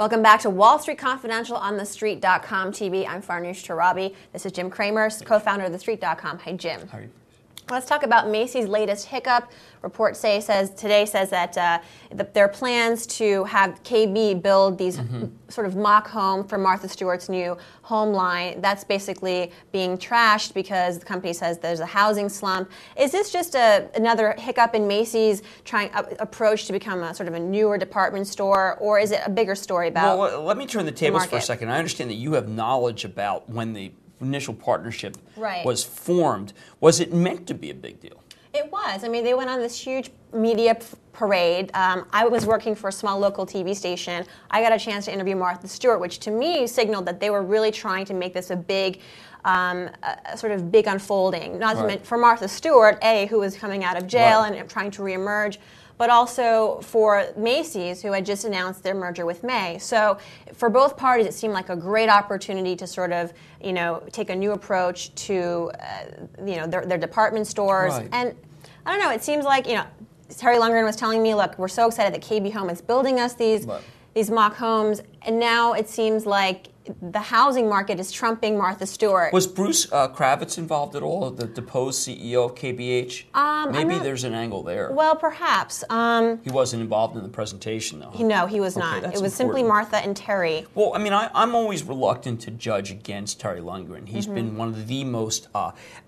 Welcome back to Wall Street Confidential on TheStreet.com TV. I'm Farnoosh Torabi. This is Jim Cramer, co-founder of TheStreet.com. Hi, Jim. How are you? Let's talk about Macy's latest Hiccup. Report today says that there are plans to have KB build these sort of mock home for Martha Stewart's new home line. That's basically being trashed because the company says there's a housing slump. Is this just another hiccup in Macy's approach to become a sort of a newer department store, or is it a bigger story about? Well, let me turn the tables for a second. I understand that you have knowledge about when the initial partnership was formed. Was it meant to be a big deal? It was. I mean, they went on this huge media parade. I was working for a small local TV station. I got a chance to interview Martha Stewart, which to me signaled that they were really trying to make this a big, sort of big unfolding. Not to mention for Martha Stewart, who was coming out of jail and trying to reemerge, but also for Macy's, who had just announced their merger with May. So for both parties, it seemed like a great opportunity to sort of, take a new approach to, their department stores. And I don't know, it seems like, Terry Lundgren was telling me, look, we're so excited that KB Home is building us these mock homes, and now it seems like the housing market is trumping Martha Stewart. Was Bruce Kravitz involved at all, the deposed CEO of KBH? Maybe there's an angle there. Well, perhaps. He wasn't involved in the presentation, though. No, he was not. It was simply Martha and Terry. Well, I mean, I'm always reluctant to judge against Terry Lundgren. He's been one of the most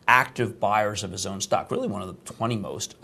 active buyers of his own stock, really one of the 20 most.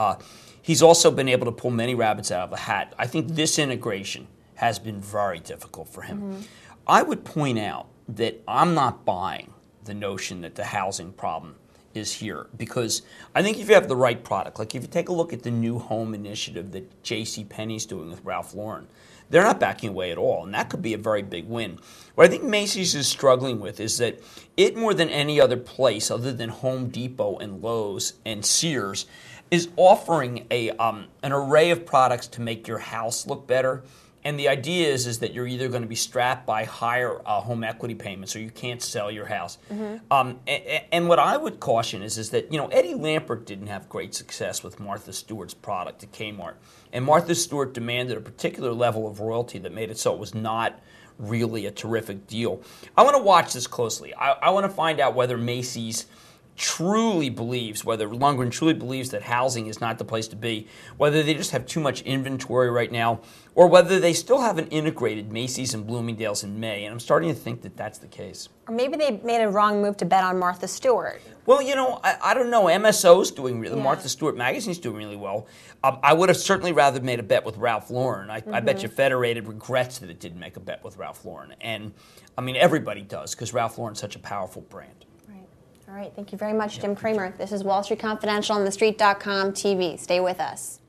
He's also been able to pull many rabbits out of the hat. I think this integration has been very difficult for him. I would point out that I'm not buying the notion that the housing problem is here, because I think if you have the right product, like if you take a look at the new home initiative that JCPenney's doing with Ralph Lauren, they're not backing away at all, and that could be a very big win. What I think Macy's is struggling with is that it, more than any other place other than Home Depot and Lowe's and Sears, is offering an array of products to make your house look better. And the idea is that you're either going to be strapped by higher home equity payments or you can't sell your house. And what I would caution is that, Eddie Lampert didn't have great success with Martha Stewart's product at Kmart. And Martha Stewart demanded a particular level of royalty that made it so it was not really a terrific deal. I want to watch this closely. I want to find out whether Macy's truly believes, whether Lundgren truly believes that housing is not the place to be, whether they just have too much inventory right now, or whether they still have an integrated Macy's and Bloomingdale's in May. And I'm starting to think that that's the case. Or maybe they made a wrong move to bet on Martha Stewart. Well, I don't know. MSO's doing really, Martha Stewart Magazine's doing really well. I would have certainly rather made a bet with Ralph Lauren. I bet you Federated regrets that it didn't make a bet with Ralph Lauren. And, I mean, everybody does, because Ralph Lauren's such a powerful brand. All right, thank you very much, Jim Cramer. This is Wall Street Confidential on TheStreet.com TV. Stay with us.